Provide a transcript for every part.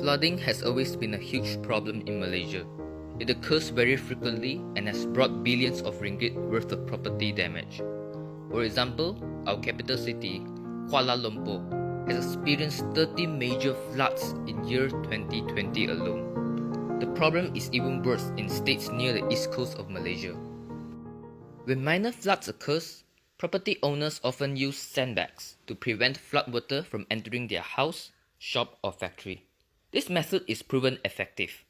Flooding has always been a huge problem in Malaysia. It occurs very frequently and has brought billions of ringgit worth of property damage. For example, our capital city, Kuala Lumpur, has experienced 30 major floods in year 2020 alone. The problem is even worse in states near the east coast of Malaysia. When minor floods occurs, property owners often use sandbags to prevent floodwater from entering their house, shop or factory. This method is proven effective.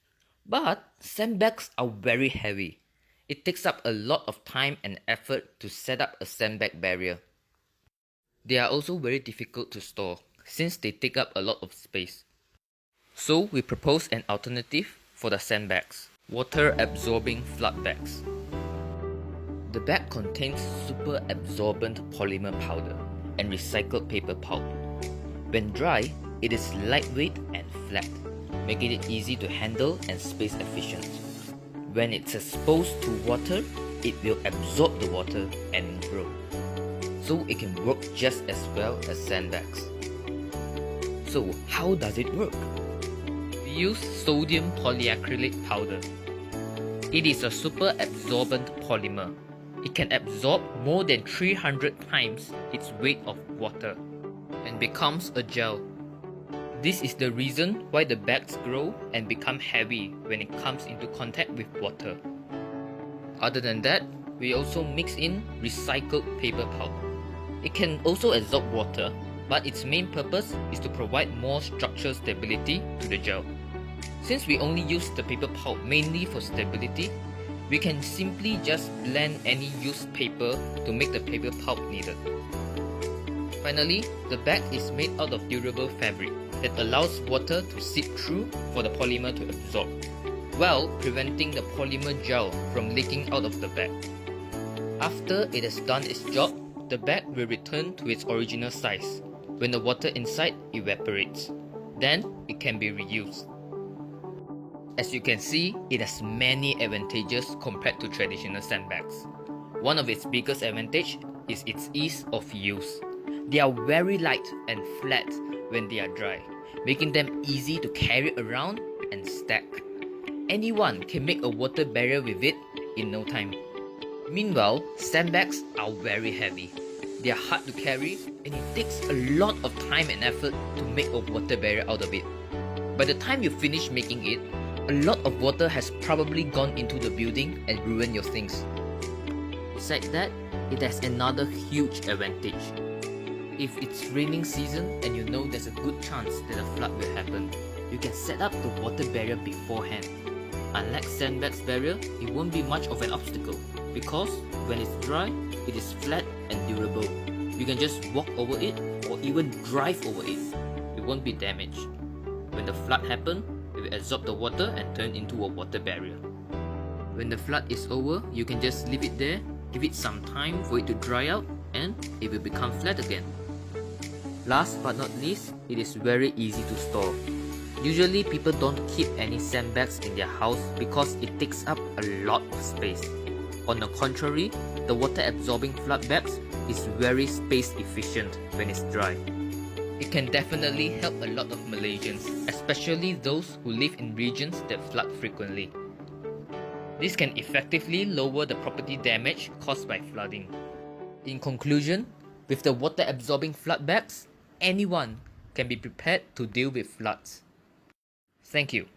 But sandbags are very heavy. It takes up a lot of time and effort to set up a sandbag barrier. They are also very difficult to store since they take up a lot of space. So we propose an alternative for the sandbags, water-absorbing flood bags. The bag contains super absorbent polymer powder and recycled paper pulp. When dry, it is lightweight and flat, making it easy to handle and space efficient. When it's exposed to water, it will absorb the water and grow. So it can work just as well as sandbags. So how does it work? We use sodium polyacrylate powder. It is a super absorbent polymer. It can absorb more than 300 times its weight of water and becomes a gel. This is the reason why the bags grow and become heavy when it comes into contact with water. Other than that, we also mix in recycled paper pulp. It can also absorb water, but its main purpose is to provide more structural stability to the gel. Since we only use the paper pulp mainly for stability, we can simply just blend any used paper to make the paper pulp needed. Finally, the bag is made out of durable fabric that allows water to seep through for the polymer to absorb, while preventing the polymer gel from leaking out of the bag. After it has done its job, the bag will return to its original size when the water inside evaporates. Then it can be reused. As you can see, it has many advantages compared to traditional sandbags. One of its biggest advantage is its ease of use. They are very light and flat when they are dry, making them easy to carry around and stack. Anyone can make a water barrier with it in no time. Meanwhile, sandbags are very heavy. They are hard to carry and it takes a lot of time and effort to make a water barrier out of it. By the time you finish making it, a lot of water has probably gone into the building and ruined your things. Besides that, it has another huge advantage. If it's raining season and you know there's a good chance that a flood will happen, you can set up the water barrier beforehand. Unlike sandbags barrier, it won't be much of an obstacle because when it's dry, it is flat and durable. You can just walk over it or even drive over it. It won't be damaged. When the flood happens, it will absorb the water and turn into a water barrier. When the flood is over, you can just leave it there, give it some time for it to dry out, and it will become flat again. Last but not least, it is very easy to store. Usually people don't keep any sandbags in their house because it takes up a lot of space. On the contrary, the water absorbing flood bags is very space efficient when it's dry. It can definitely help a lot of Malaysians, especially those who live in regions that flood frequently. This can effectively lower the property damage caused by flooding. In conclusion, with the water absorbing flood bags, anyone can be prepared to deal with floods. Thank you.